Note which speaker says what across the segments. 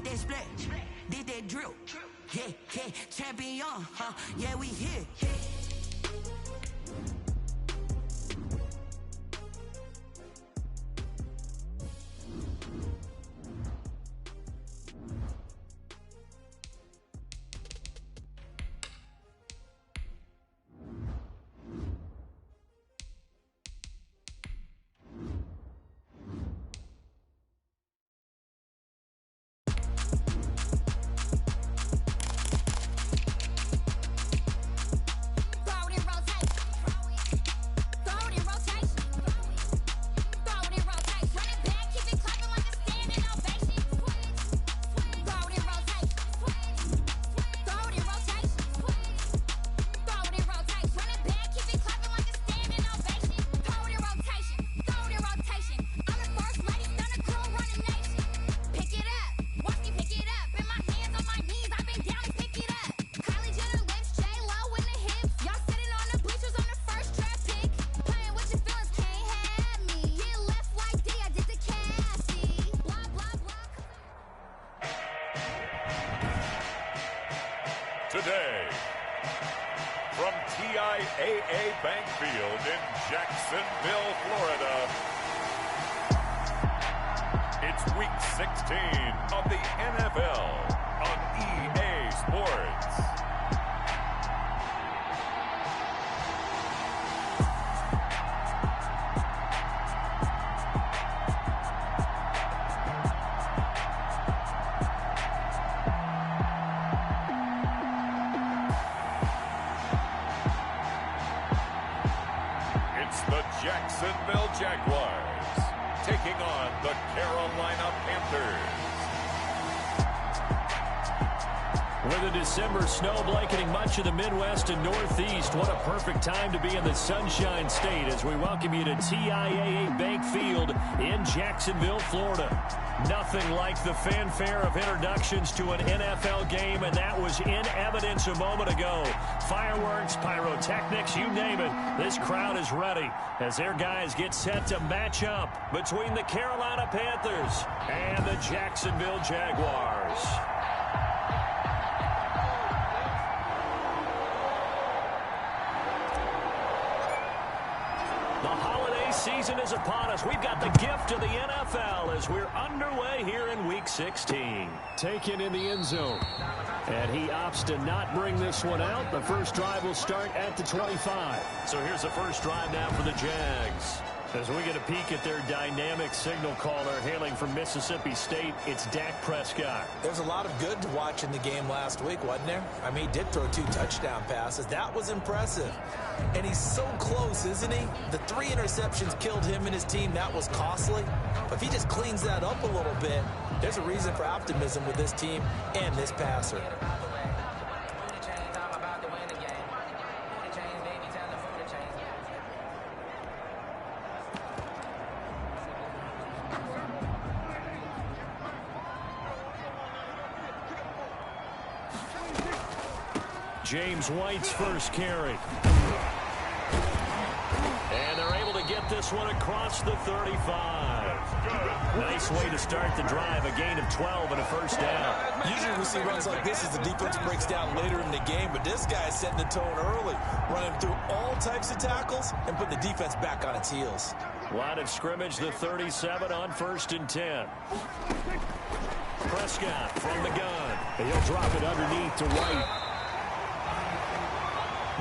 Speaker 1: that split, did that drill. Yeah, champion, huh? Yeah, we here.
Speaker 2: Today, from TIAA Bank Field in Jacksonville, Florida, it's Week 16 of the NFL on EA Sports. The Jacksonville Jaguars taking on the Carolina Panthers.
Speaker 3: With a December snow blanketing much of the Midwest and Northeast, what a perfect time to be in the Sunshine State as we welcome you to TIAA Bank Field in Jacksonville, Florida. Nothing like the fanfare of introductions to an NFL game, and that was in evidence a moment ago. Fireworks, pyrotechnics, you name it. This crowd is ready as their guys get set to match up between the Carolina Panthers and the Jacksonville Jaguars. The holiday season is upon us. We've got the gift of the NFL as we're underway here in Week 16. Taken in the end zone. And he opts to not bring this one out. The first drive will start at the 25. So here's the first drive now for the Jags. As we get a peek at their dynamic signal caller hailing from Mississippi State, it's Dak Prescott.
Speaker 4: There's a lot of good to watch in the game last week, wasn't there? I mean, he did throw 2 touchdown passes. That was impressive. And he's so close, isn't he? The 3 interceptions killed him and his team. That was costly. But if he just cleans that up a little bit, there's a reason for optimism with this team and this passer.
Speaker 3: James White's first carry. And they're able to get this one across the 35. Nice way to start the drive, a gain of 12 and a first down.
Speaker 4: Usually we see runs like this as the defense breaks down later in the game, but this guy's setting the tone early, running through all types of tackles and putting the defense back on its heels.
Speaker 3: Line of scrimmage, the 37 on 1st and 10. Prescott from the gun. And he'll drop it underneath to White.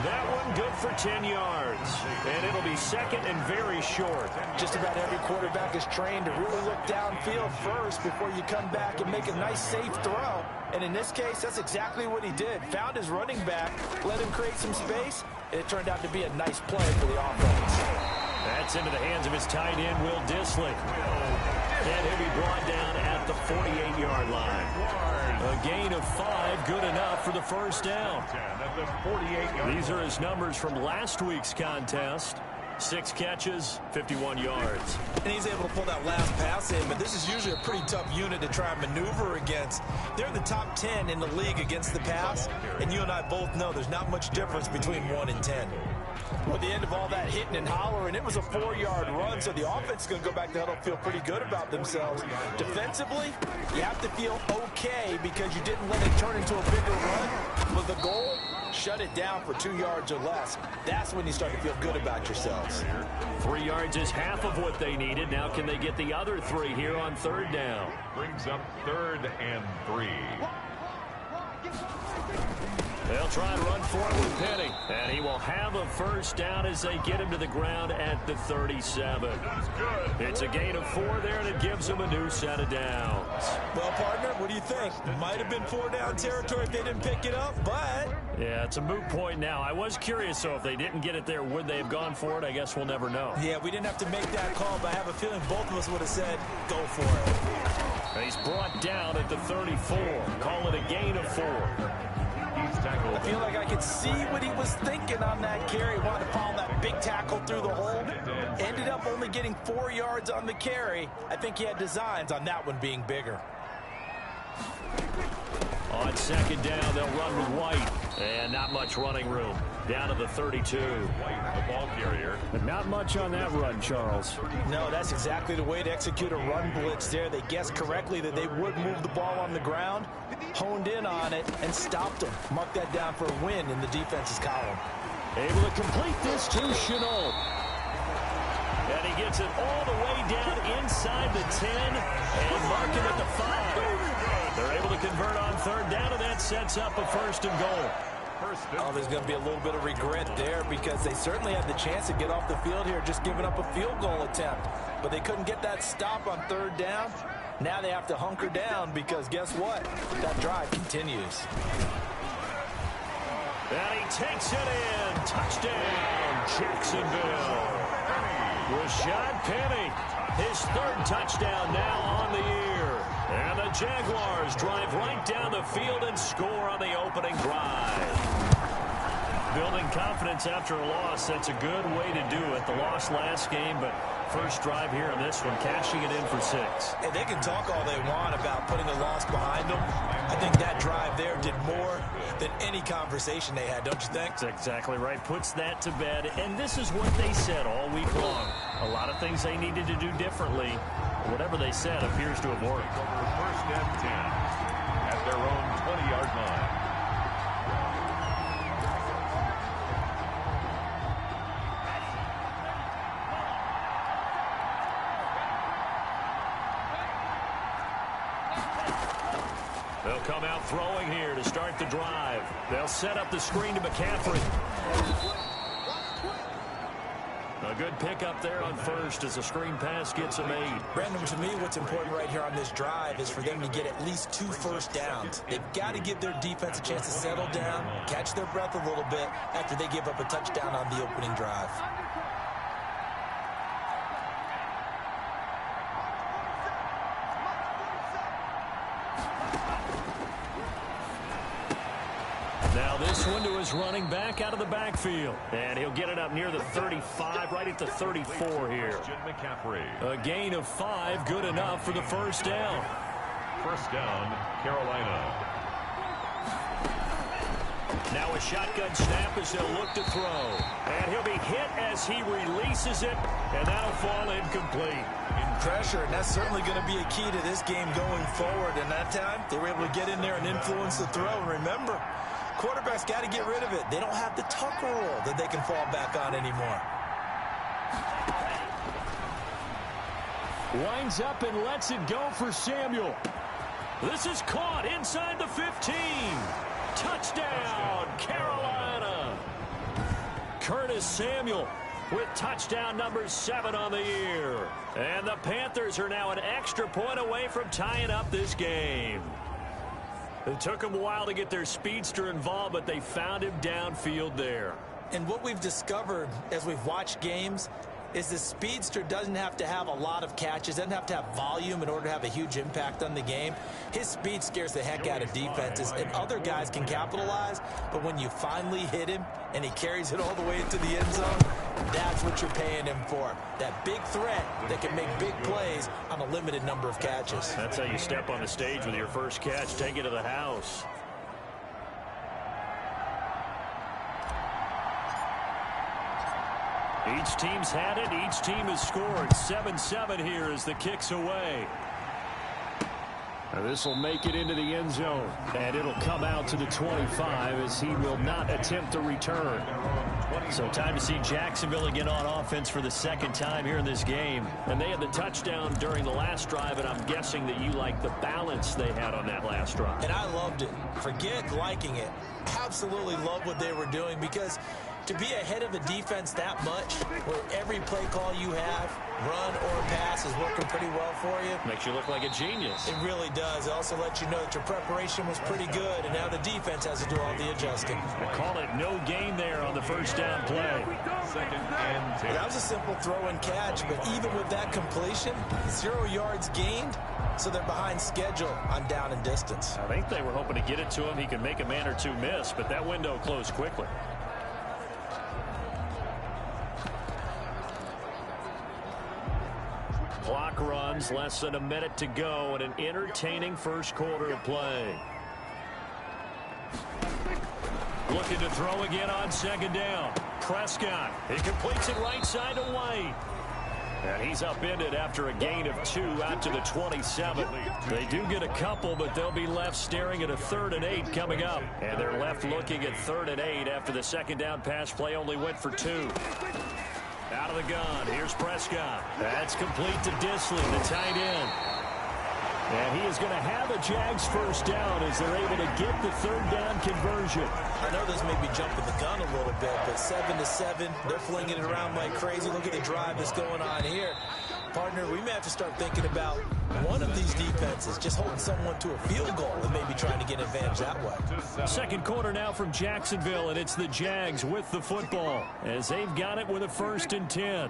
Speaker 3: That one good for 10 yards. And it'll be second and very short.
Speaker 4: Just about every quarterback is trained to really look downfield first before you come back and make a nice, safe throw. And in this case, that's exactly what he did. Found his running back, let him create some space, and it turned out to be a nice play for the offense.
Speaker 3: That's into the hands of his tight end, Will Dissly. And he'll be brought down at the 48-yard line. A gain of 5, good enough for the first down. These are his numbers from last week's contest. 6 catches, 51 yards.
Speaker 4: And he's able to pull that last pass in, but this is usually a pretty tough unit to try and maneuver against. They're in the top 10 in the league against the pass, and you and I both know there's not much difference between 1 and 10. Well, at the end of all that hitting and hollering, it was a 4-yard run, so the offense is going to go back to huddle, feel pretty good about themselves. Defensively, you have to feel okay because you didn't let it turn into a bigger run. With the goal, shut it down for 2 yards or less. That's when you start to feel good about yourselves.
Speaker 3: 3 yards is half of what they needed. Now can they get the other 3 here on third down?
Speaker 2: Brings up 3rd and 3.
Speaker 3: They'll try and run for it with Penny. And he will have a first down as they get him to the ground at the 37. It's a gain of 4 there, and it gives them a new set of downs.
Speaker 4: Well, partner, what do you think? Might have been 4-down territory if they didn't pick it up, but...
Speaker 3: Yeah, it's a moot point now. I was curious, so if they didn't get it there, would they have gone for it? I guess we'll never know.
Speaker 4: Yeah, we didn't have to make that call, but I have a feeling both of us would have said, go for it.
Speaker 3: He's brought down at the 34. Call it a gain of 4.
Speaker 4: I feel like I could see what he was thinking on that carry. Wanted to follow that big tackle through the hole. Ended up only getting 4 yards on the carry. I think he had designs on that one being bigger.
Speaker 3: On second down, they'll run with White. And not much running room. Down to the 32.
Speaker 2: White, the ball carrier.
Speaker 3: But not much on that run, Charles.
Speaker 4: No, that's exactly the way to execute a run blitz there. They guessed correctly that they would move the ball on the ground, honed in on it, and stopped them. Mark that down for a win in the defense's column.
Speaker 3: Able to complete this to Chenault. And he gets it all the way down inside the 10 and mark him at the 5. They're able to convert on third down, and that sets up a first and goal.
Speaker 4: Oh, there's going to be a little bit of regret there because they certainly had the chance to get off the field here, just giving up a field goal attempt. But they couldn't get that stop on third down. Now they have to hunker down because guess what? That drive continues.
Speaker 3: And he takes it in. Touchdown, Jacksonville. Rashad Penny, his 3rd touchdown now on the year. And the Jaguars drive right down the field and score on the opening drive. Building confidence after a loss, that's a good way to do it. The loss last game, but first drive here in this one, cashing it in for 6.
Speaker 4: And they can talk all they want about putting a loss behind them. I think that drive there did more than any conversation they had, don't you think?
Speaker 3: That's exactly right. Puts that to bed. And this is what they said all week long. A lot of things they needed to do differently. Whatever they said appears to have worked.
Speaker 2: First and 10 at their own 20-yard line.
Speaker 3: They'll come out throwing here to start the drive. They'll set up the screen to McCaffrey. A good pickup there on first as the screen pass gets a made.
Speaker 4: Brandon, to me, what's important right here on this drive is for them to get at least 2 first downs. They've got to give their defense a chance to settle down, catch their breath a little bit after they give up a touchdown on the opening drive.
Speaker 3: Now this one to his running back out of the backfield. And he'll get it up near the 35, right at the 34 here. A gain of 5, good enough for the first down.
Speaker 2: First down, Carolina.
Speaker 3: Now a shotgun snap as they'll look to throw. And he'll be hit as he releases it, and that'll fall incomplete.
Speaker 4: Pressure, and that's certainly going to be a key to this game going forward. And that time, they were able to get in there and influence the throw. And remember, quarterbacks got to get rid of it. They don't have the Tucker rule that they can fall back on anymore.
Speaker 3: Winds up and lets it go for Samuel. This is caught inside the 15. Touchdown, Carolina. Curtis Samuel with touchdown number 7 on the year. And the Panthers are now an extra point away from tying up this game. It took them a while to get their speedster involved, but they found him downfield there.
Speaker 4: And what we've discovered as we've watched games is the speedster doesn't have to have a lot of catches, doesn't have to have volume in order to have a huge impact on the game. His speed scares the heck out of defenses, and other guys can capitalize, but when you finally hit him and he carries it all the way into the end zone, that's what you're paying him for. That big threat that can make big plays on a limited number of catches.
Speaker 3: That's how you step on the stage with your first catch, take it to the house. Each team's had it. Each team has scored. 7-7 here as the kick's away. This will make it into the end zone. And it'll come out to the 25 as he will not attempt to return. So time to see Jacksonville again on offense for the second time here in this game. And they had the touchdown during the last drive, and I'm guessing that you like the balance they had on that last drive.
Speaker 4: And I loved it. Forget liking it. Absolutely love what they were doing, because to be ahead of a defense that much, where every play call you have, run or pass, is working pretty well for you.
Speaker 3: Makes you look like a genius.
Speaker 4: It really does. It also lets you know that your preparation was pretty good, and now the defense has to do all the adjusting.
Speaker 3: I call it no gain there on the first down play.
Speaker 2: Second and 10.
Speaker 4: That was a simple throw and catch, but even with that completion, 0 yards gained, so they're behind schedule on down and distance.
Speaker 3: I think they were hoping to get it to him. He could make a man or two miss, but that window closed quickly. Clock runs, less than a minute to go, and an entertaining first quarter of play. Looking to throw again on second down. Prescott, he completes it right side to White. And he's upended after a gain of 2 out to the 27. They do get a couple, but they'll be left staring at a 3rd and 8 coming up. And they're left looking at 3rd and 8 after the second down pass play only went for 2. Out of the gun, here's Prescott. That's complete to Disley, the tight end. And he is going to have a Jags first down as they're able to get the 3rd down conversion.
Speaker 4: I know this may be jumping the gun a little bit, but 7-7, they're flinging it around like crazy. Look at the drive that's going on here. Partner, we may have to start thinking about one of these defenses just holding someone to a field goal and maybe trying to get an advantage that way.
Speaker 3: Second quarter now from Jacksonville, and it's the Jags with the football as they've got it with a 1st and 10.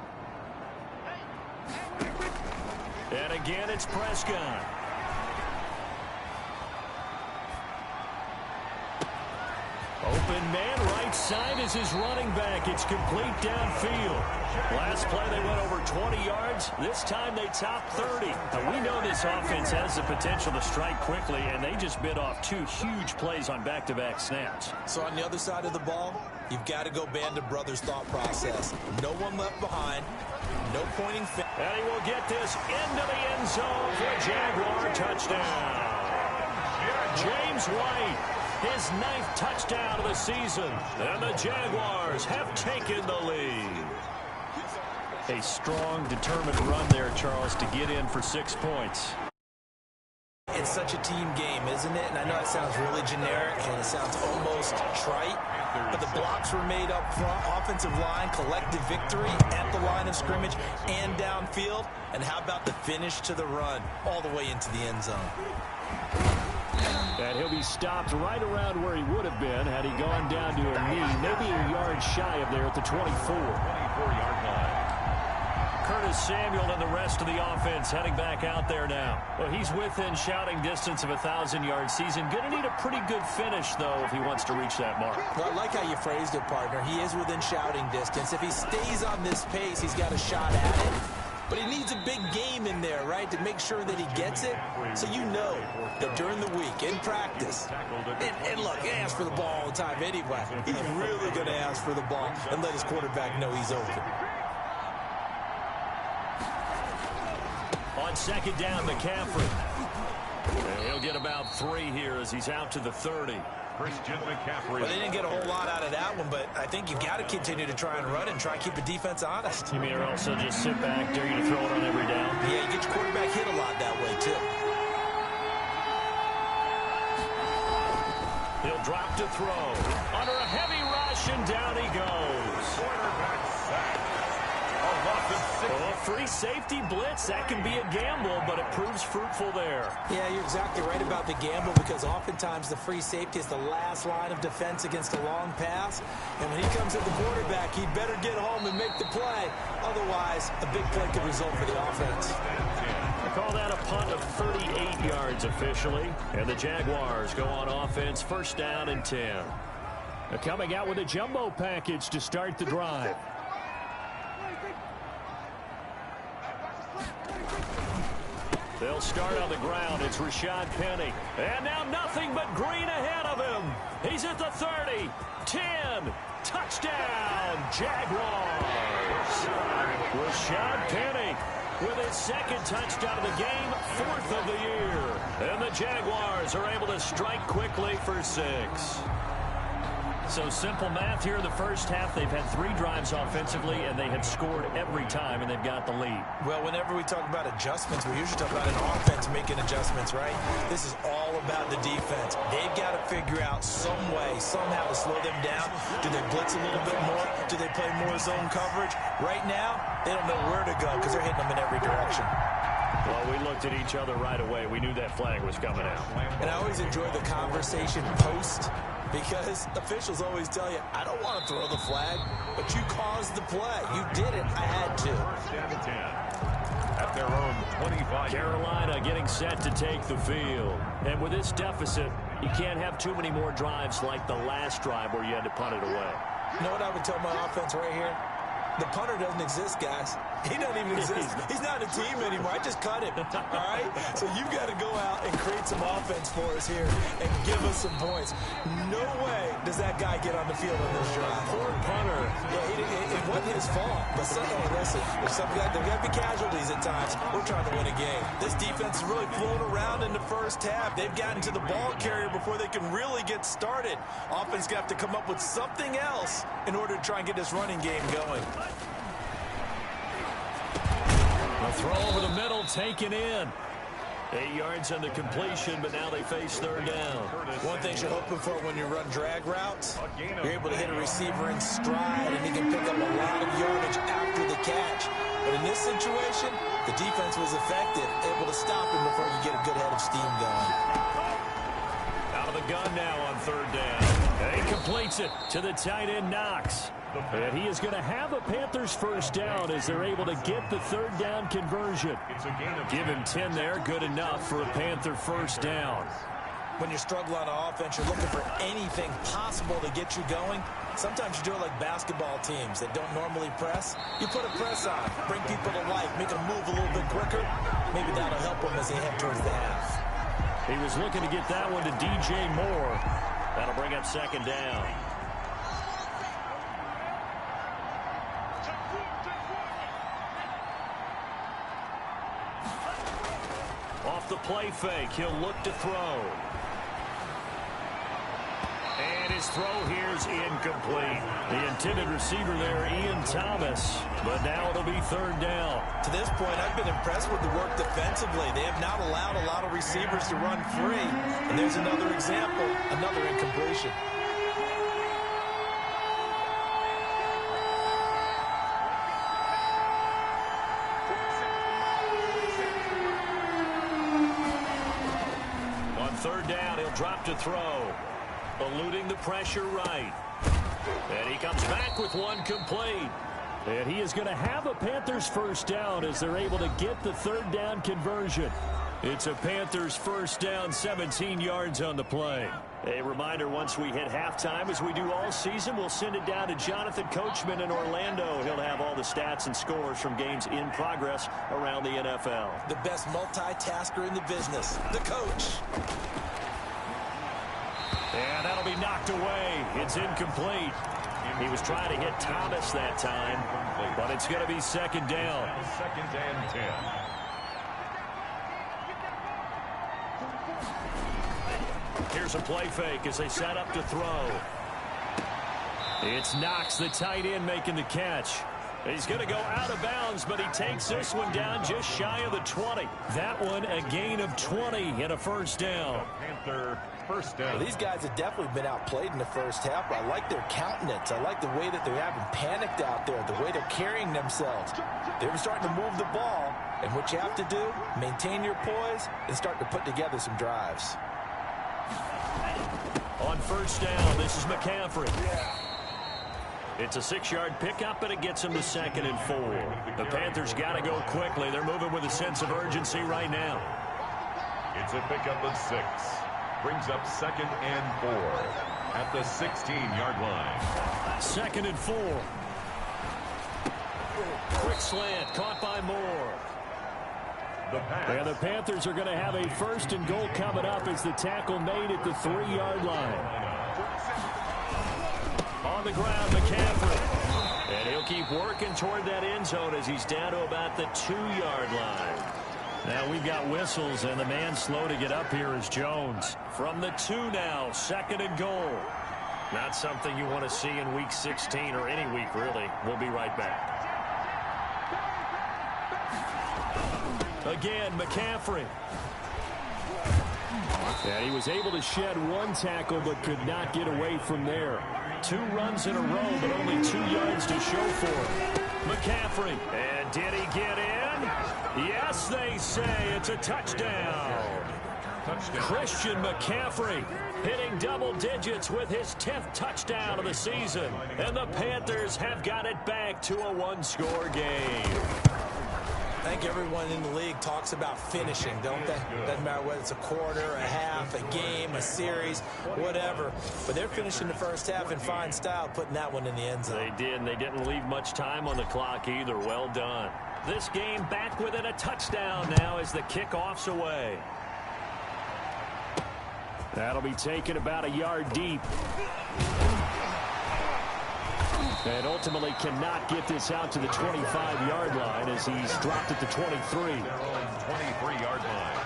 Speaker 3: And again, it's Prescott. Open man, right side is his running back. It's complete downfield. Last play they went over 20 yards. This time they topped 30. Now we know this offense has the potential to strike quickly, and they just bit off 2 huge plays on back-to-back snaps.
Speaker 4: So on the other side of the ball, you've got to go Band of Brothers thought process. No one left behind. No pointing finger.
Speaker 3: And he will get this into the end zone for a Jaguar touchdown. James White. His 9th touchdown of the season, and the Jaguars have taken the lead. A strong, determined run there, Charles, to get in for 6 points.
Speaker 4: It's such a team game, isn't it? And I know it sounds really generic, and it sounds almost trite, but the blocks were made up front, offensive line, collective victory at the line of scrimmage and downfield. And how about the finish to the run all the way into the end zone?
Speaker 3: And he'll be stopped right around where he would have been had he gone down to a knee, maybe a yard shy of there at the 24-yard line. Curtis Samuel and the rest of the offense heading back out there now. Well, he's within shouting distance of a 1,000-yard season. Going to need a pretty good finish, though, if he wants to reach that mark.
Speaker 4: Well, I like how you phrased it, partner. He is within shouting distance. If he stays on this pace, he's got a shot at it. But he needs a big game in there, right, to make sure that he gets it. So you know that during the week, in practice, and look, he asks for the ball all the time anyway. He's really going to ask for the ball and let his quarterback know he's open.
Speaker 3: On second down, McCaffrey. And he'll get about 3 here as he's out to the 30.
Speaker 2: Christian McCaffrey.
Speaker 4: Well, they didn't get a whole lot out of that one, but I think you've got to continue to try and run and try and keep the defense honest.
Speaker 3: You mean or also just sit back, dare you to throw it on every down?
Speaker 4: Yeah, you get your quarterback hit a lot that way, too.
Speaker 3: He'll drop to throw. Under a heavy rush, and down he goes.
Speaker 2: Quarterback sack. A loss of 6.
Speaker 3: Oh, free safety blitz, that can be a gamble, but it proves fruitful there.
Speaker 4: Yeah, you're exactly right about the gamble, because oftentimes the free safety is the last line of defense against a long pass. And when he comes at the quarterback, he'd better get home and make the play. Otherwise, a big play could result for the offense.
Speaker 3: I call that a punt of 38 yards officially. And the Jaguars go on offense, 1st down and 10. They're coming out with a jumbo package to start the drive. They'll start on the ground. It's Rashad Penny. And now nothing but green ahead of him. He's at the 30, 10, Touchdown, Jaguars. Rashad Penny with his second touchdown of the game, 4th of the year. And the Jaguars are able to strike quickly for 6. So simple math here in the first half. They've had 3 drives offensively, and they have scored every time, and they've got the lead.
Speaker 4: Well, whenever we talk about adjustments, we usually talk about an offense making adjustments, right? This is all about the defense. They've got to figure out some way, somehow to slow them down. Do they blitz a little bit more? Do they play more zone coverage? Right now, they don't know where to go because they're hitting them in every direction.
Speaker 3: Well, we looked at each other right away. We knew that flag was coming out.
Speaker 4: And I always enjoy the conversation post, because officials always tell you, I don't want to throw the flag, but you caused the play. You did it. I had to.
Speaker 2: First down and 10 at their own 25.
Speaker 3: Carolina getting set to take the field. And with this deficit, you can't have too many more drives like the last drive where you had to punt it away.
Speaker 4: You know what I would tell my offense right here? The punter doesn't exist, guys. He doesn't even exist. He's not a team anymore. I just cut him, all right? So you've got to go out and create some offense for us here and give us some points. No way does that guy get on the field on this drive.
Speaker 3: Poor punter.
Speaker 4: Yeah, it wasn't his fault. But hey, listen, there's got to be casualties at times. We're trying to win a game. This defense is really flown around in the first half. They've gotten to the ball carrier before they can really get started. Offense got to come up with something else in order to try and get this running game going.
Speaker 3: A throw over the middle, taken in. 8 yards on the completion, but now they face 3rd down.
Speaker 4: One thing you're hoping for when you run drag routes, you're able to hit a receiver in stride, and he can pick up a lot of yardage after the catch. But in this situation, the defense was effective, able to stop him before you get a good head of steam going.
Speaker 3: Out of the gun now on 3rd down. And he completes it to the tight end, Knox. And he is going to have a Panthers 1st down as they're able to get the 3rd down conversion. Give him 10 there, good enough for a Panther 1st down.
Speaker 4: When you struggle on offense, you're looking for anything possible to get you going. Sometimes you do it like basketball teams that don't normally press. You put a press on, bring people to life, make them move a little bit quicker. Maybe that'll help them as they head towards the half.
Speaker 3: He was looking to get that one to DJ Moore. That'll bring up 2nd down. Off the play fake, he'll look to throw. And his throw here's incomplete. The intended receiver there, Ian Thomas. But now it'll be 3rd down.
Speaker 4: To this point, I've been impressed with the work defensively. They have not allowed a lot of receivers to run free. And there's another example, another incompletion.
Speaker 3: On 3rd down, he'll drop to throw. Eluding the pressure right. And he comes back with one complete. And he is going to have a Panthers 1st down as they're able to get the 3rd down conversion. It's a Panthers 1st down, 17 yards on the play. A reminder, once we hit halftime, as we do all season, we'll send it down to Jonathan Coachman in Orlando. He'll have all the stats and scores from games in progress around the NFL.
Speaker 4: The best multitasker in the business, the coach.
Speaker 3: And that'll be knocked away. It's incomplete. He was trying to hit Thomas that time, but it's going to be 2nd down.
Speaker 2: 2nd and 10.
Speaker 3: Here's a play fake as they set up to throw. It's Knox, the tight end, making the catch. He's going to go out of bounds, but he takes this one down just shy of the 20. That one a gain of 20 and a 1st down.
Speaker 2: Panther 1st down.
Speaker 4: Well, these guys have definitely been outplayed in the first half, but I like their countenance. I like the way that they haven't panicked out there, the way they're carrying themselves. They're starting to move the ball, and what you have to do, maintain your poise and start to put together some drives.
Speaker 3: On 1st down, this is McCaffrey. It's a 6-yard pickup, and it gets him to 2nd and 4. The Panthers got to go quickly. They're moving with a sense of urgency right now.
Speaker 2: It's a pickup of 6. Brings up 2nd and 4 at the 16-yard line.
Speaker 3: 2nd and 4. Quick slant, caught by Moore. And the Panthers are going to have a 1st and goal coming up as the tackle made at the 3-yard line. On on the ground, McCaffrey. And he'll keep working toward that end zone as he's down to about the 2-yard line. Now we've got whistles, and the man slow to get up here is Jones. From the 2 now, 2nd and goal. Not something you want to see in Week 16 or any week, really. We'll be right back. Again, McCaffrey. And he was able to shed 1 tackle but could not get away from there. 2 runs in a row, but only 2 yards to show for it. McCaffrey. And did he get in? Yes, they say it's a touchdown. Christian McCaffrey hitting double digits with his 10th touchdown of the season. And the Panthers have got it back to a 1-score game.
Speaker 4: I think everyone in the league talks about finishing, don't they? Doesn't matter whether it's a quarter, a half, a game, a series, whatever. But they're finishing the first half in fine style, putting that one in the end zone.
Speaker 3: They did, and they didn't leave much time on the clock either. Well done. This game back within a touchdown now as the kickoff's away. That'll be taken about a yard deep. And ultimately cannot get this out to the 25-yard line as he's dropped at the 23.
Speaker 2: 23-yard line.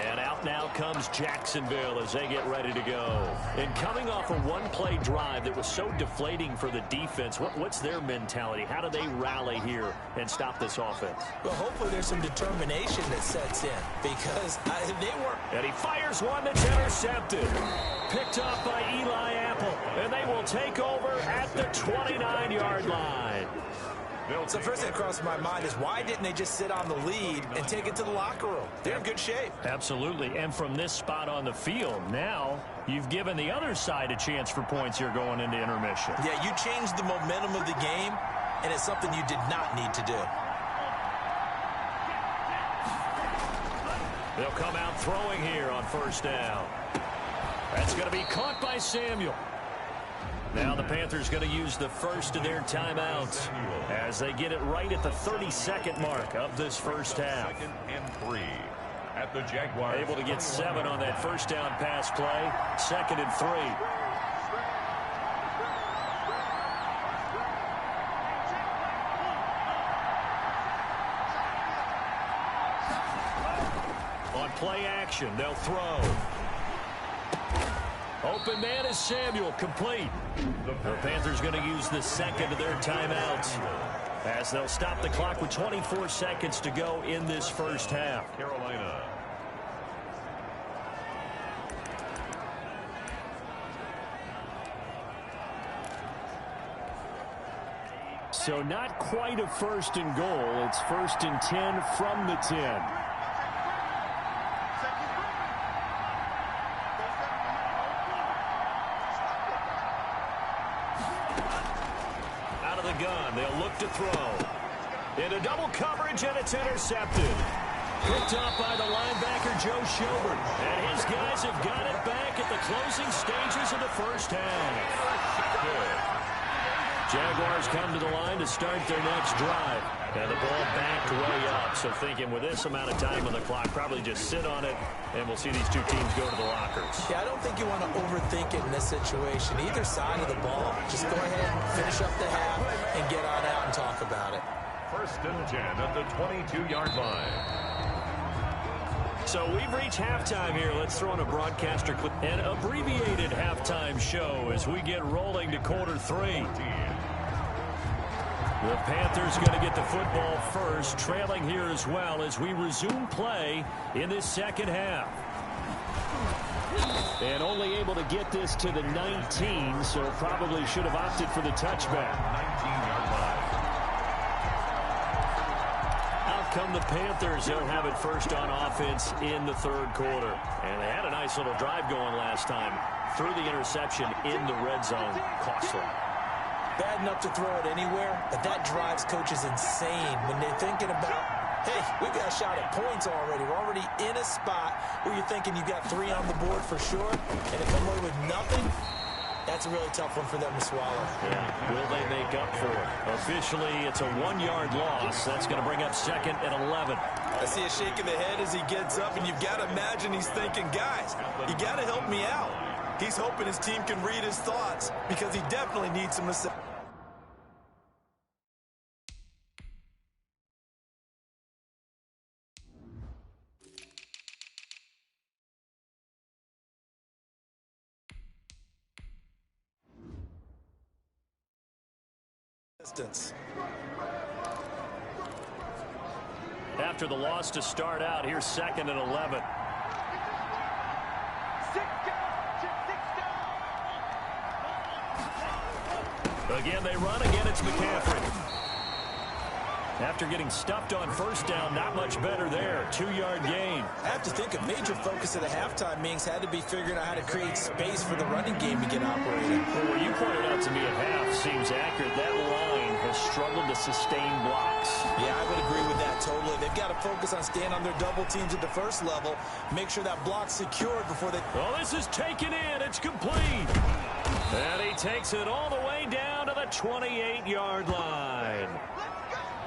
Speaker 3: And out now comes Jacksonville as they get ready to go. And coming off a 1-play drive that was so deflating for the defense, what's their mentality? How do they rally here and stop this offense?
Speaker 4: Well, hopefully there's some determination that sets in because they weren't. And
Speaker 3: he fires one that's intercepted. Picked up by Eli Apple. And they will take over at the 29-yard line.
Speaker 4: So first thing that crossed my mind is why didn't they just sit on the lead and take it to the locker room? They're in good shape.
Speaker 3: Absolutely. And from this spot on the field, now you've given the other side a chance for points here going into intermission.
Speaker 4: Yeah, you changed the momentum of the game, and it's something you did not need to do.
Speaker 3: They'll come out throwing here on first down. That's going to be caught by Samuel. Now the Panthers going to use the first of their timeouts as they get it right at the 32nd mark of this first half.
Speaker 2: 2nd and 3 at the Jaguars.
Speaker 3: Able to get 7 on that first down pass play. 2nd and 3. On play action, they'll throw. Open man is Samuel, complete. The Panthers going to use the second of their timeouts as they'll stop the clock with 24 seconds to go in this first half.
Speaker 2: Carolina.
Speaker 3: So not quite a 1st and goal. It's 1st and 10 from the 10. They'll look to throw. Into double coverage, and it's intercepted. Picked up by the linebacker, Joe Schobert. And his guys have got it back at the closing stages of the first half. Jaguars come to the line to start their next drive. And the ball backed way up. So thinking with this amount of time on the clock, probably just sit on it, and we'll see these two teams go to the lockers.
Speaker 4: Yeah, I don't think you want to overthink it in this situation. Either side of the ball, just go ahead and finish up the half and get on out and talk about it.
Speaker 2: 1st and 10 at the 22-yard line.
Speaker 3: So we've reached halftime here. Let's throw in a broadcaster clip. An abbreviated halftime show as we get rolling to quarter 3. The Panthers going to get the football first, trailing here as well as we resume play in this second half. And only able to get this to the 19, so probably should have opted for the touchback.
Speaker 2: 19-yard line.
Speaker 3: Out come the Panthers. They'll have it first on offense in the 3rd quarter. And they had a nice little drive going last time. Threw the interception in the red zone. Costly.
Speaker 4: Bad enough to throw it anywhere, but that drives coaches insane when they're thinking about, hey, we've got a shot at points already. We're already in a spot where you're thinking you got 3 on the board for sure, and to come away with nothing, that's a really tough one for them to swallow.
Speaker 3: Yeah. Will they make up for it? Officially, it's a 1-yard loss. That's going to bring up 2nd and 11.
Speaker 4: I see a shake of the head as he gets up, and you've got to imagine he's thinking, guys, you got to help me out. He's hoping his team can read his thoughts because he definitely needs some assistance.
Speaker 3: After the loss to start out, here's 2nd and 11. Again, they run. Again, it's McCaffrey. After getting stuffed on first down, not much better there. 2-yard gain.
Speaker 4: I have to think a major focus of the halftime meetings had to be figuring out how to create space for the running game to get operating.
Speaker 3: Well, what you pointed out to me at half seems accurate. That line has struggled to sustain blocks.
Speaker 4: Yeah, I would agree with that totally. They've got to focus on staying on their double teams at the first level. Make sure that block's secured before they...
Speaker 3: Oh, this is taken in. It's complete. And he takes it all the way down to the 28-yard line.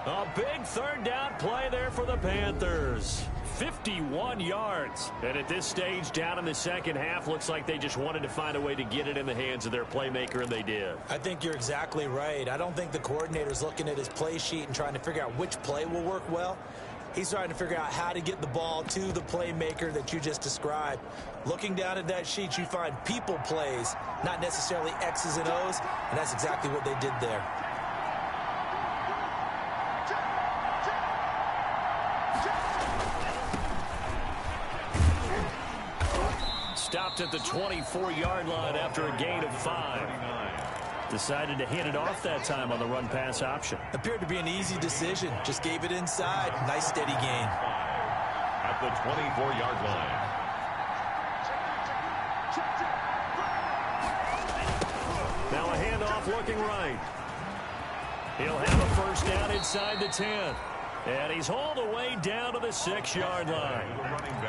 Speaker 3: A big 3rd down play there for the Panthers. 51 yards. And at this stage, down in the second half, looks like they just wanted to find a way to get it in the hands of their playmaker, and they did.
Speaker 4: I think you're exactly right. I don't think the coordinator's looking at his play sheet and trying to figure out which play will work well. He's trying to figure out how to get the ball to the playmaker that you just described. Looking down at that sheet, you find people plays, not necessarily X's and O's, and that's exactly what they did there.
Speaker 3: Stopped at the 24-yard line after a gain of 5. Decided to hand it off that time on the run-pass option.
Speaker 4: Appeared to be an easy decision. Just gave it inside. Nice, steady gain.
Speaker 2: At the 24-yard line.
Speaker 3: Now a handoff looking right. He'll have a first down inside the 10. And he's hauled away down to the 6-yard line.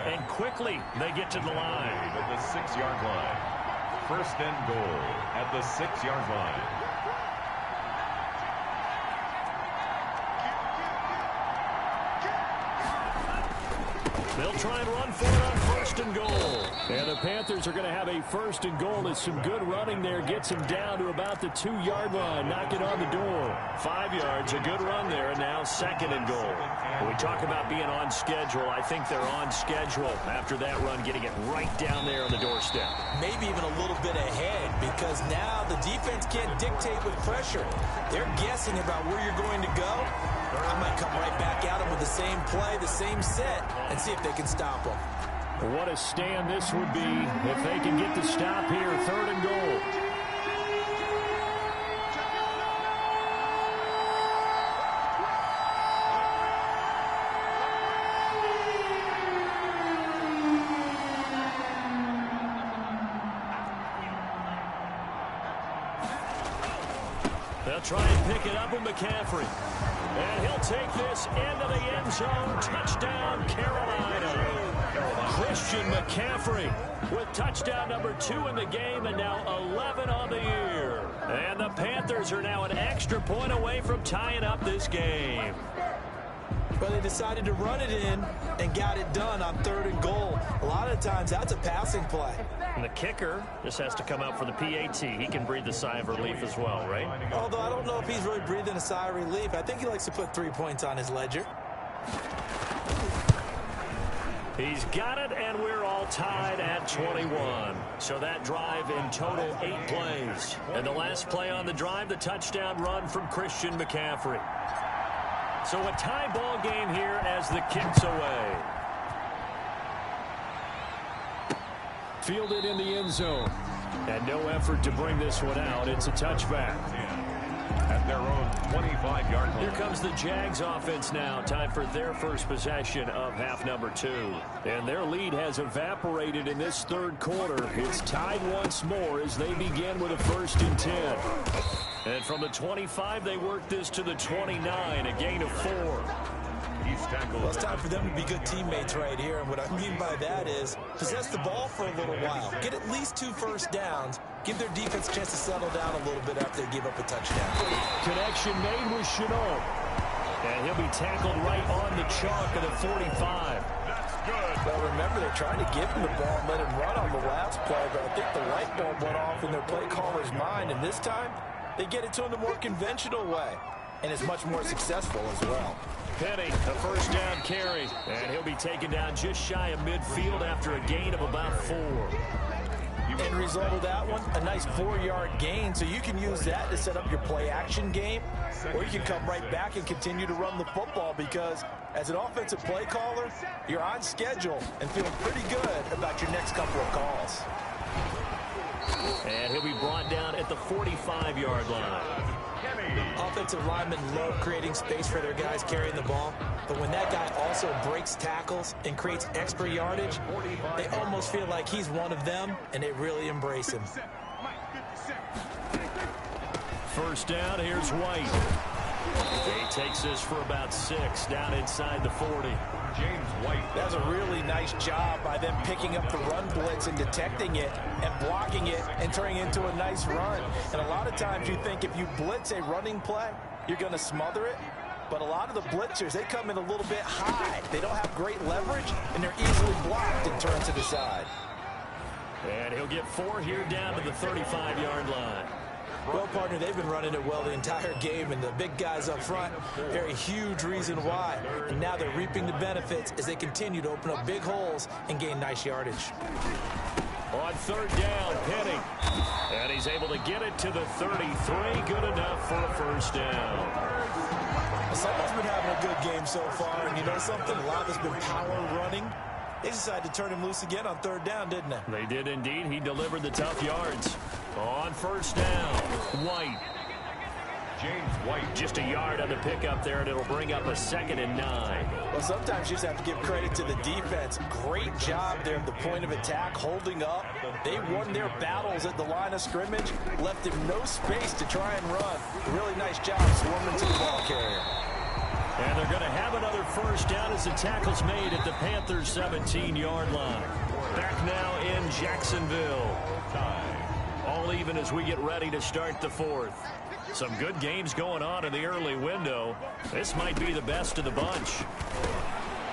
Speaker 3: And quickly they get to the line.
Speaker 2: At the 6-yard line. 1st and goal at the 6-yard line.
Speaker 3: They'll try and run for it on 1st and goal. And the Panthers are going to have a 1st and goal. As some good running there gets him down to about the 2-yard line. Knock it on the door. 5 yards, a good run there, and now 2nd and goal. When we talk about being on schedule, I think they're on schedule after that run, getting it right down there on the doorstep.
Speaker 4: Maybe even a little bit ahead, because now the defense can't dictate with pressure. They're guessing about where you're going to go. I might come right back at them with the same play, the same set, and see if they can stop them.
Speaker 3: What a stand this would be if they can get the stop here, 3rd and goal. They'll try and pick it up with McCaffrey. And he'll take this into the end zone. Touchdown, Carolina. Christian McCaffrey with touchdown number 2 in the game, and now 11 on the year. And the Panthers are now an extra point away from tying up this game.
Speaker 4: But they decided to run it in and got it done on 3rd and goal. A lot of times that's a passing play.
Speaker 3: And the kicker just has to come out for the PAT. He can breathe a sigh of relief as well, right?
Speaker 4: Although I don't know if he's really breathing a sigh of relief. I think he likes to put 3 points on his ledger.
Speaker 3: He's got it, and we're all tied at 21. So that drive in total 8 plays. And the last play on the drive, the touchdown run from Christian McCaffrey. So a tie ball game here as the kick's away. Fielded in the end zone. And no effort to bring this one out. It's a touchback.
Speaker 2: At their own 25-yard line.
Speaker 3: Here comes the Jags offense now. Time for their first possession of half number 2. And their lead has evaporated in this 3rd quarter. It's tied once more as they begin with a 1st and 10. And from the 25, they work this to the 29, a gain of 4.
Speaker 4: Well, it's time for them to be good teammates right here. And what I mean by that is possess the ball for a little while. Get at least 2 first downs. Give their defense a chance to settle down a little bit after they give up a touchdown.
Speaker 3: Connection made with Chenault. And he'll be tackled right on the chalk of the 45.
Speaker 2: That's good.
Speaker 4: Well, remember, they're trying to give him the ball and let him run on the last play, but I think the right light bulb went off in their play caller's mind, and this time they get it to him the more conventional way, and it's much more successful as well.
Speaker 3: Penny, a first down carry, and he'll be taken down just shy of midfield after a gain of about 4.
Speaker 4: End result of that one, a nice 4-yard gain, so you can use that to set up your play-action game, or you can come right back and continue to run the football, because as an offensive play caller, you're on schedule and feeling pretty good about your next couple of calls.
Speaker 3: And he'll be brought down at the 45-yard line.
Speaker 4: Offensive linemen love creating space for their guys carrying the ball, but when that guy also breaks tackles and creates extra yardage, they almost feel like he's one of them, and they really embrace him.
Speaker 3: First down, here's White. He takes this for about 6 down inside the 40.
Speaker 2: James White.
Speaker 4: That was a really nice job by them picking up the run blitz and detecting it and blocking it and turning it into a nice run. And a lot of times you think if you blitz a running play, you're going to smother it. But a lot of the blitzers, they come in a little bit high. They don't have great leverage, and they're easily blocked and turned to the side.
Speaker 3: And he'll get 4 here down to the 35-yard line.
Speaker 4: Well, partner, they've been running it well the entire game, and the big guys up front, they're a huge reason why. And now they're reaping the benefits as they continue to open up big holes and gain nice yardage.
Speaker 3: On third down, Penny. And he's able to get it to the 33. Good enough for a first down.
Speaker 4: Someone's been having a good game so far, and you know something? A lot of it's been power running. They decided to turn him loose again on third down, didn't they?
Speaker 3: They did indeed. He delivered the tough yards. On first down, White.
Speaker 2: James White.
Speaker 3: Just a yard on the pickup there, and it'll bring up a 2nd and 9.
Speaker 4: Well, sometimes you just have to give credit to the defense. Great job there at the point of attack, holding up. They won their battles at the line of scrimmage, left him no space to try and run. Really nice job swarming to the ball carrier.
Speaker 3: And they're going to have another first down as the tackle's made at the Panthers' 17-yard line. Back now in Jacksonville. All even as we get ready to start the 4th. Some good games going on in the early window. This might be the best of the bunch.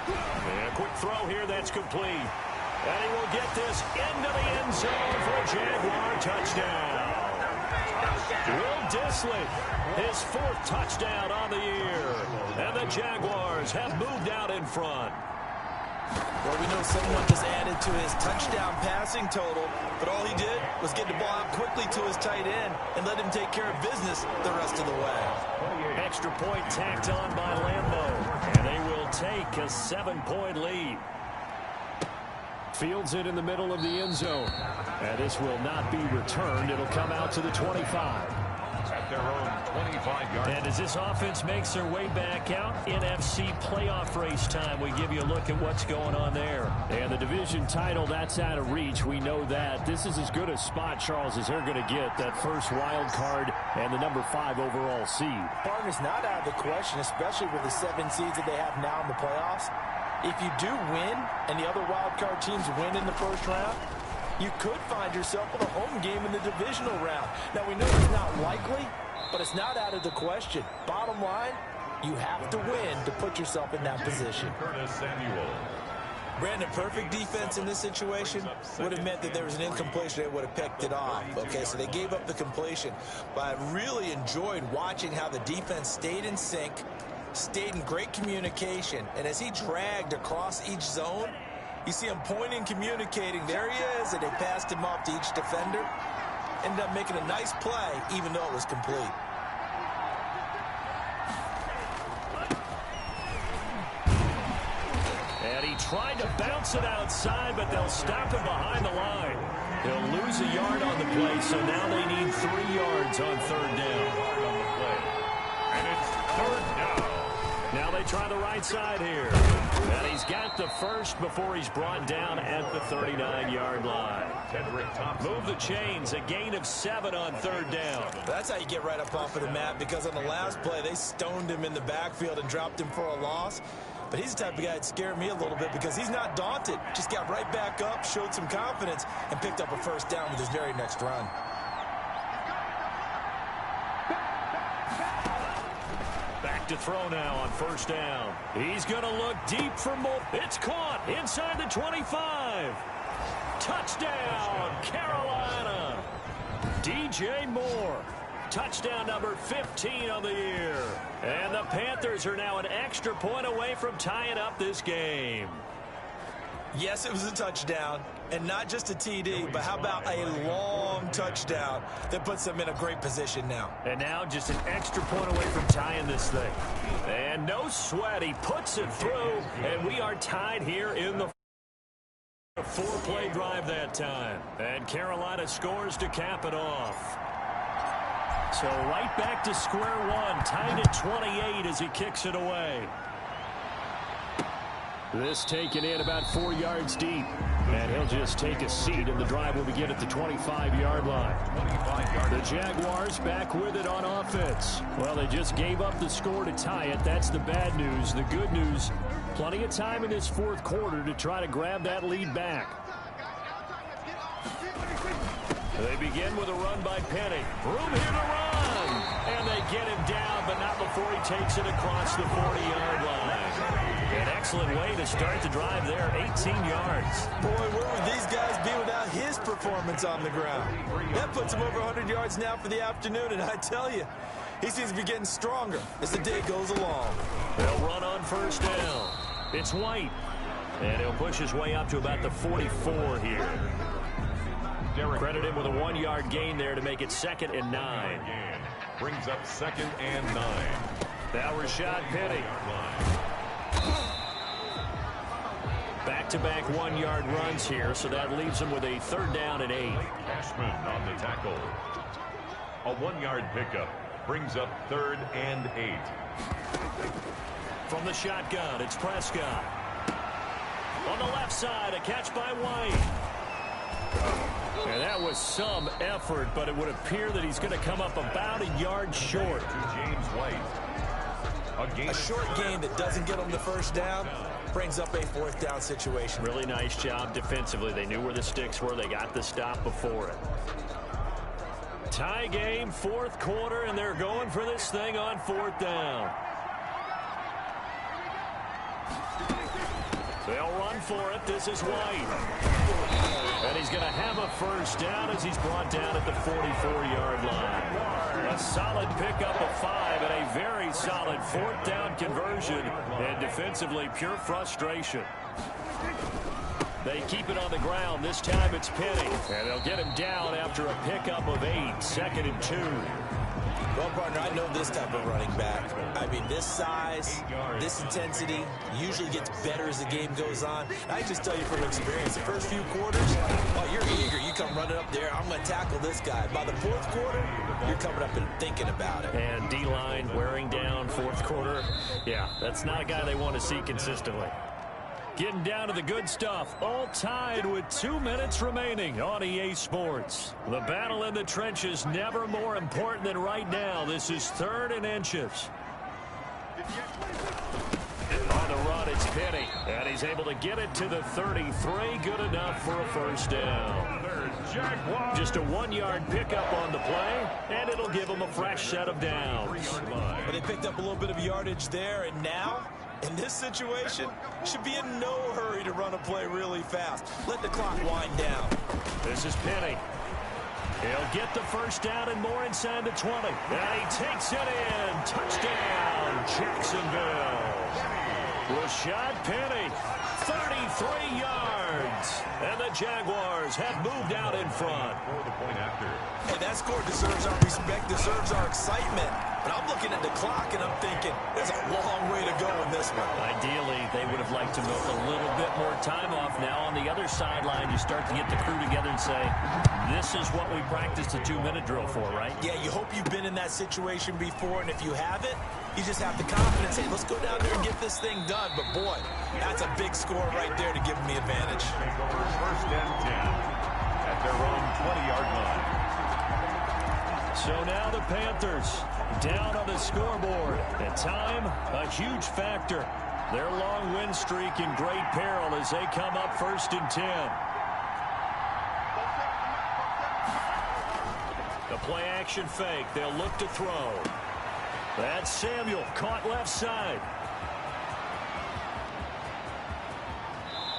Speaker 3: And a quick throw here that's complete. And he will get this into the end zone for a Jaguar touchdown. Will Dissly, his 4th touchdown on the year. And the Jaguars have moved out in front.
Speaker 4: Well, we know someone just added to his touchdown passing total, but all he did was get the ball out quickly to his tight end and let him take care of business the rest of the way.
Speaker 3: Extra point tacked on by Lambeau, and they will take a 7-point lead. Fields it in the middle of the end zone, and this will not be returned. It'll come out to the 25.
Speaker 2: At their own 25-yard.
Speaker 3: And as this offense makes their way back out, NFC playoff race time, we give you a look at what's going on there. And the division title, that's out of reach. We know that. This is as good a spot, Charles, as they're going to get, that first wild card and the number 5 overall seed.
Speaker 4: Partner's not out of the question, especially with the 7 seeds that they have now in the playoffs. If you do win and the other wild card teams win in the first round, you could find yourself with a home game in the divisional round. Now, we know it's not likely, but it's not out of the question. Bottom line, you have to win to put yourself in that position.
Speaker 2: Curtis Samuel.
Speaker 4: Brandon, perfect defense in this situation would have meant that there was an incompletion. They would have picked it off. Okay, so they gave up the completion. But I really enjoyed watching how the defense stayed in sync, stayed in great communication. And as he dragged across each zone, you see him pointing, communicating. There he is, and they passed him off to each defender. Ended up making a nice play, even though it was complete.
Speaker 3: And he tried to bounce it outside, but they'll stop him behind the line. He'll lose a yard on the play, so now they need 3 yards on third down.
Speaker 2: And it's third down.
Speaker 3: Now they try the right side here. And he's got the first before he's brought down at the 39-yard line. Move the chains, a gain of 7 on third down.
Speaker 4: That's how you get right up off of the mat, because on the last play, they stoned him in the backfield and dropped him for a loss. But he's the type of guy that scared me a little bit because he's not daunted. Just got right back up, showed some confidence, and picked up a first down with his very next run.
Speaker 3: Back to throw now on first down. He's going to look deep for more. It's caught inside the 25. Touchdown, Carolina. DJ Moore. Touchdown number 15 on the year. And the Panthers are now an extra point away from tying up this game.
Speaker 4: Yes, it was a touchdown, and not just a TD, but how about a long touchdown that puts them in a great position now.
Speaker 3: And now just an extra point away from tying this thing. And no sweat, he puts it through, and we are tied here in the four-play drive that time. And Carolina scores to cap it off. So right back to square one, tied at 28 as he kicks it away. This taken in about 4 yards deep. And he'll just take a seat, and the drive will begin at the 25-yard line. The Jaguars back with it on offense. Well, they just gave up the score to tie it. That's the bad news. The good news, plenty of time in this fourth quarter to try to grab that lead back. They begin with a run by Penny. Room here to run. And they get him down, but not before he takes it across the 40-yard line. An excellent way to start the drive there, 18 yards.
Speaker 4: Boy, where would these guys be without his performance on the ground? That puts him over 100 yards now for the afternoon, and I tell you, he seems to be getting stronger as the day goes along.
Speaker 3: They'll run on first down. It's White, and he'll push his way up to about the 44 here. Credit him with a 1-yard gain there to make it 2nd and 9.
Speaker 2: Brings up 2nd and 9.
Speaker 3: Now Rashad Penny. Back-to-back 1-yard runs here, so that leaves him with a 3rd down and 8.
Speaker 2: Cashman on the tackle. A 1-yard pickup brings up 3rd and 8.
Speaker 3: From the shotgun, it's Prescott. On the left side, a catch by White. And that was some effort, but it would appear that he's going to come up about a yard short.
Speaker 2: James White.
Speaker 4: A short gain that doesn't get him the first down brings up a 4th down situation.
Speaker 3: Really nice job defensively. They knew where the sticks were. They got the stop before it. Tie game, 4th quarter, and they're going for this thing on 4th down. They'll run for it. This is White. And he's going to have a first down as he's brought down at the 44-yard line. A solid pickup of 5 and a very solid 4th down conversion. And defensively, pure frustration. They keep it on the ground. This time it's Penny. And they'll get him down after a pickup of 8. 2nd and 2.
Speaker 4: Well, partner, I know this type of running back. I mean, this size, this intensity usually gets better as the game goes on. I just tell you from experience, the first few quarters, oh, you're eager. You come running up there, I'm going to tackle this guy. By the 4th quarter, you're coming up and thinking about it.
Speaker 3: And D-line wearing down 4th quarter. Yeah, that's not a guy they want to see consistently. Getting down to the good stuff, all tied with 2 minutes remaining on EA Sports. The battle in the trenches never more important than right now. This is 3rd and inches. On the run, it's Penny, and he's able to get it to the 33. Good enough for a first down. Just a 1-yard pickup on the play, and it'll give him a fresh set of downs.
Speaker 4: But they picked up a little bit of yardage there, and now, in this situation, should be in no hurry to run a play really fast. Let the clock wind down.
Speaker 3: This is Penny. He'll get the first down and more inside the 20. And he takes it in. Touchdown, Jacksonville. Rashad Penny, 33 yards. And the Jaguars have moved out in front.
Speaker 2: For the point after.
Speaker 4: Hey, that score deserves our respect, deserves our excitement. But I'm looking at the clock, and I'm thinking, there's a long way to go in this one.
Speaker 3: Ideally, they would have liked to milk a little bit more time off. Now, on the other sideline, you start to get the crew together and say, this is what we practiced a 2-minute drill for, right?
Speaker 4: Yeah, you hope you've been in that situation before, and if you haven't, you just have the confidence. Hey, let's go down there and get this thing done. But, boy, that's a big score right there to give them the advantage.
Speaker 2: Takeover 1st and 10 at their own 20-yard line.
Speaker 3: So now the Panthers down on the scoreboard. And time, a huge factor. Their long win streak in great peril as they come up 1st and 10. The play action fake. They'll look to throw. That's Samuel caught left side.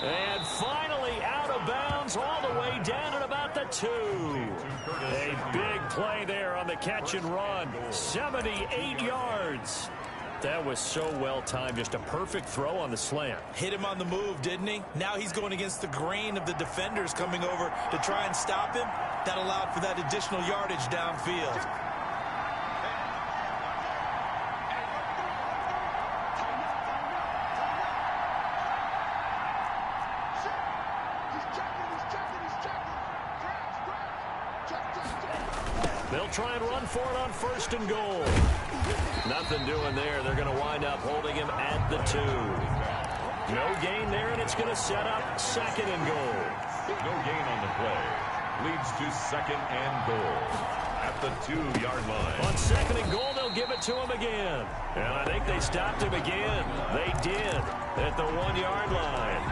Speaker 3: And finally out of bounds all the way down at about the 2. A big play there on the catch and run. 78 yards. That was so well timed. Just a perfect throw on the slant.
Speaker 4: Hit him on the move, didn't he? Now he's going against the grain of the defenders coming over to try and stop him. That allowed for that additional yardage downfield.
Speaker 3: They'll try and run for it on 1st and goal. Nothing doing there. They're going to wind up holding him at the 2. No gain there, and it's going to set up 2nd and goal.
Speaker 2: No gain on the play. Leads to 2nd and goal at the 2-yard line.
Speaker 3: On 2nd and goal, they'll give it to him again. And I think they stopped him again. They did at the 1-yard line.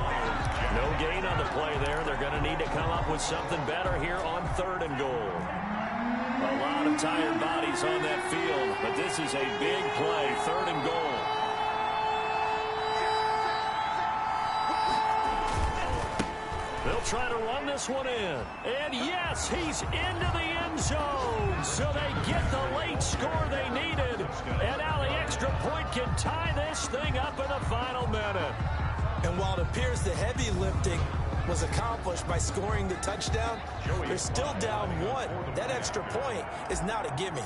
Speaker 3: No gain on the play there. They're going to need to come up with something better here on 3rd and goal. A lot of tired bodies on that field, but this is a big play, 3rd and goal. They'll try to run this one in. And yes, he's into the end zone. So they get the late score they needed. And now the extra point can tie this thing up in the final minute.
Speaker 4: And while it appears the heavy lifting was accomplished by scoring the touchdown, they're still down 1. That extra point is not a gimme.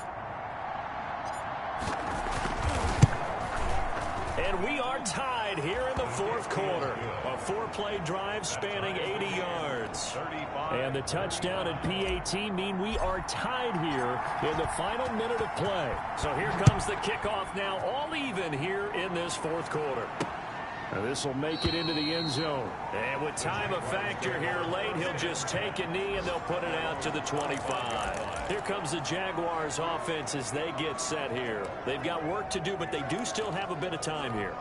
Speaker 3: And we are tied here in the 4th quarter. A 4-play drive spanning 80 yards. And the touchdown and PAT mean we are tied here in the final minute of play. So here comes the kickoff now, all even here in this 4th quarter. Now this will make it into the end zone. And with time a factor here late, he'll just take a knee and they'll put it out to the 25. Here comes the Jaguars offense as they get set here. They've got work to do, but they do still have a bit of time here.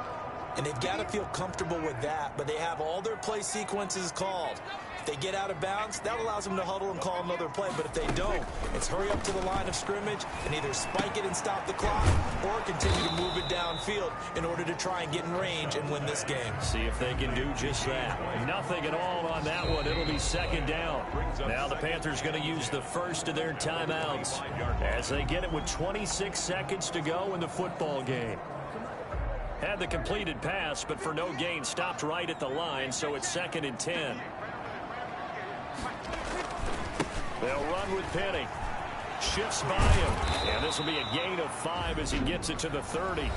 Speaker 4: And they've got to feel comfortable with that, but they have all their play sequences called. If they get out of bounds, that allows them to huddle and call another play, but if they don't, it's hurry up to the line of scrimmage and either spike it and stop the clock or continue to move it downfield in order to try and get in range and win this game.
Speaker 3: See if they can do just that. Nothing at all on that one. It'll be 2nd down. Now the Panthers going to use the first of their timeouts as they get it with 26 seconds to go in the football game. Had the completed pass, but for no gain, stopped right at the line, so it's 2nd and 10. They'll run with Penny. Shifts by him, and this will be a gain of 5 as he gets it to the 30.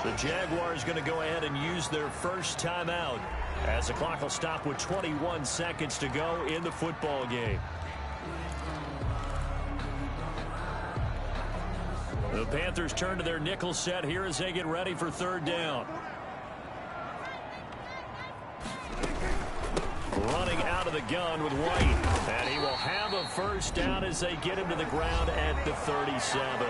Speaker 3: The Jaguars going to go ahead and use their first timeout as the clock will stop with 21 seconds to go in the football game. The Panthers turn to their nickel set here as they get ready for 3rd down. Running out of the gun with White. And he will have a 1st down as they get him to the ground at the 37.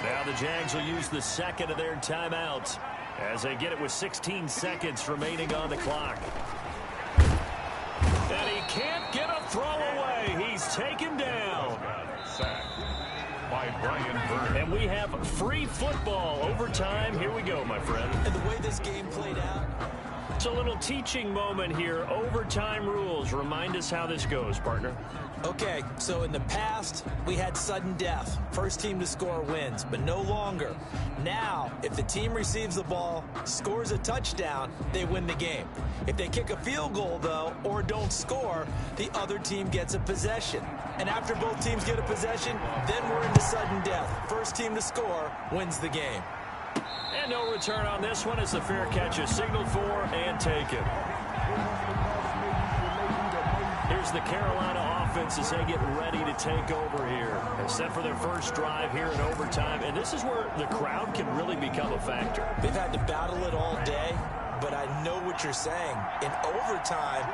Speaker 3: Now the Jags will use the 2nd of their timeouts as they get it with 16 seconds remaining on the clock. And he can't get a throw away. He's taken down.
Speaker 2: By Brian Burns.
Speaker 3: And we have free football overtime. Here we go, my friend.
Speaker 4: And the way this game played out,
Speaker 3: it's a little teaching moment here. Overtime rules. Remind us how this goes, partner.
Speaker 4: Okay, so in the past, we had sudden death. First team to score wins, but no longer. Now, if the team receives the ball, scores a touchdown, they win the game. If they kick a field goal, though, or don't score, the other team gets a possession. And after both teams get a possession, then we're into sudden death. First team to score wins the game.
Speaker 3: And no return on this one as the fair catch is signaled for and taken. Here's the Carolina offense as they get ready to take over here. They're set for their first drive here in overtime, and this is where the crowd can really become a factor.
Speaker 4: They've had to battle it all day, but I know what you're saying. In overtime,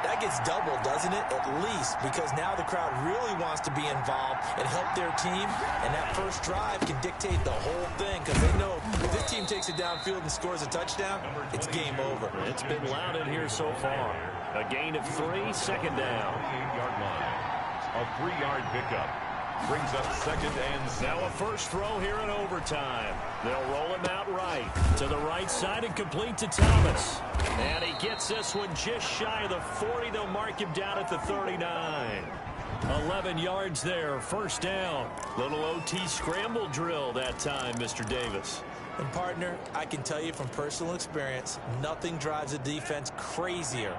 Speaker 4: that gets doubled, doesn't it? At least, because now the crowd really wants to be involved and help their team, and that first drive can dictate the whole thing because they know if this team takes it downfield and scores a touchdown, it's game over.
Speaker 3: It's been loud in here so far. A gain of 3, 2nd down.
Speaker 2: 8-yard line. A 3-yard pickup. Brings up 2nd and 7.
Speaker 3: Now a first throw here in overtime. They'll roll him out right to the right side and complete to Thomas. And he gets this one just shy of the 40. They'll mark him down at the 39. 11 yards there, first down. Little OT scramble drill that time, Mr. Davis.
Speaker 4: And, partner, I can tell you from personal experience, nothing drives a defense crazier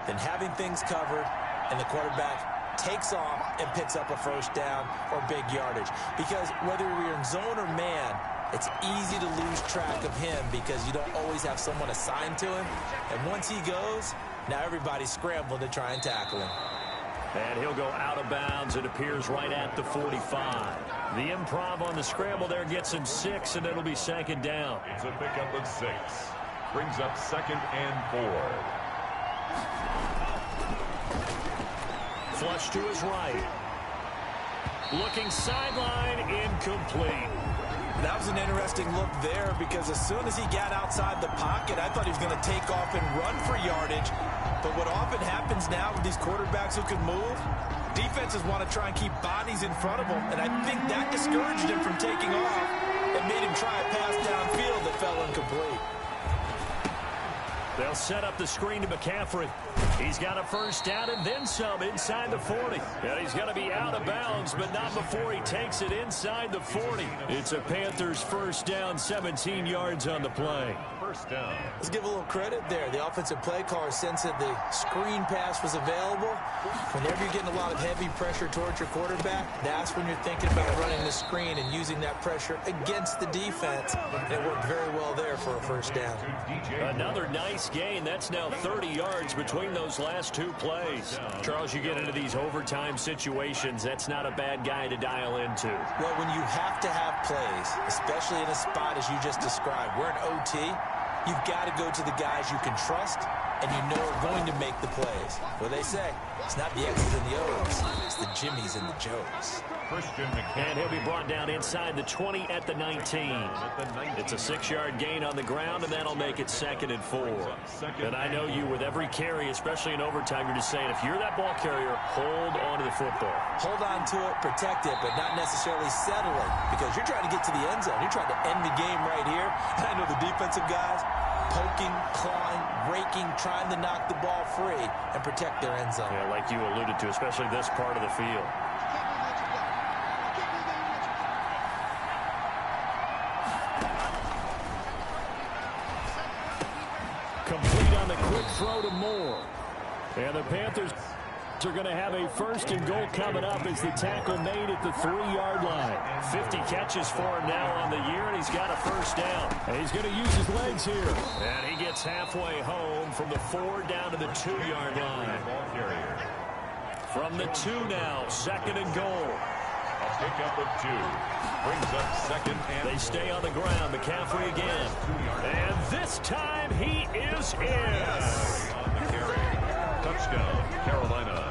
Speaker 4: than having things covered and the quarterback takes off and picks up a first down or big yardage. Because whether you're in zone or man, it's easy to lose track of him because you don't always have someone assigned to him. And once he goes, now everybody's scrambling to try and tackle him.
Speaker 3: And he'll go out of bounds. It appears right at the 45. The improv on the scramble there gets him 6, and it'll be second down.
Speaker 2: It's a pickup of 6. Brings up 2nd and 4.
Speaker 3: Flush to his right. Looking sideline, incomplete.
Speaker 4: That was an interesting look there because as soon as he got outside the pocket, I thought he was going to take off and run for yardage. But what often happens now with these quarterbacks who can move, defenses want to try and keep bodies in front of them, and I think that discouraged him from taking off and made him try a pass downfield that fell incomplete.
Speaker 3: They'll set up the screen to McCaffrey. He's got a first down and then some inside the 40. And he's going to be out of bounds, but not before he takes it inside the 40. It's a Panthers first down, 17 yards on the play.
Speaker 2: First down.
Speaker 4: Let's give a little credit there. The offensive play caller sensed that the screen pass was available. Whenever you're getting a lot of heavy pressure towards your quarterback, that's when you're thinking about running the screen and using that pressure against the defense. And it worked very well there for a first down.
Speaker 3: Another nice gain. That's now 30 yards between those last two plays. Charles, you get into these overtime situations, that's not a bad guy to dial into.
Speaker 4: Well, when you have to have plays, especially in a spot as you just described, we're in OT, you've got to go to the guys you can trust and you know are going to make the plays. What they say, it's not the X's and the O's, it's the Jimmies and the Joes.
Speaker 3: And he'll be brought down inside the 20 at the 19. It's a 6-yard gain on the ground, and that'll make it 2nd and 4. And I know you, with every carry, especially in overtime, you're just saying, if you're that ball carrier, hold on to the football.
Speaker 4: Hold on to it, protect it, but not necessarily settle it, because you're trying to get to the end zone. You're trying to end the game right here. And I know the defensive guys poking, clawing, raking, trying to knock the ball free and protect their end zone.
Speaker 3: Yeah, like you alluded to, especially this part of the field. Complete on the quick throw to Moore. And the Panthers are going to have a 1st and goal coming up as the tackle made at the 3-yard line. 50 catches for him now on the year, and he's got a first down. And he's going to use his legs here. And he gets halfway home from the 4 down to the 2-yard line. From the 2 now, 2nd and goal.
Speaker 2: A pickup of 2. Brings up 2nd and
Speaker 3: They stay on the ground. McCaffrey again. And this time he is in.
Speaker 2: on the carry. Touchdown, Carolina.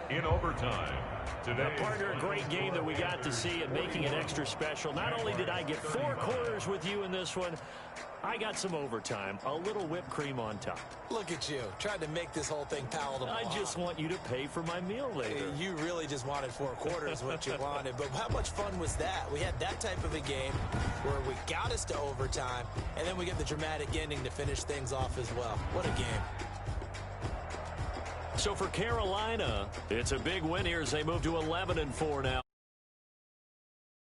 Speaker 2: In overtime. Today,
Speaker 3: Partner, a great game that we got to see and making it extra special. Not only did I get 4 quarters with you in this one, I got some overtime, a little whipped cream on top.
Speaker 4: Look at you, trying to make this whole thing palatable.
Speaker 3: I just want you to pay for my meal later.
Speaker 4: You really just wanted 4 quarters, what you wanted. But how much fun was that? We had that type of a game where we got us to overtime, and then we get the dramatic ending to finish things off as well. What a game.
Speaker 3: So for Carolina, it's a big win here as they move to 11 and 4 now.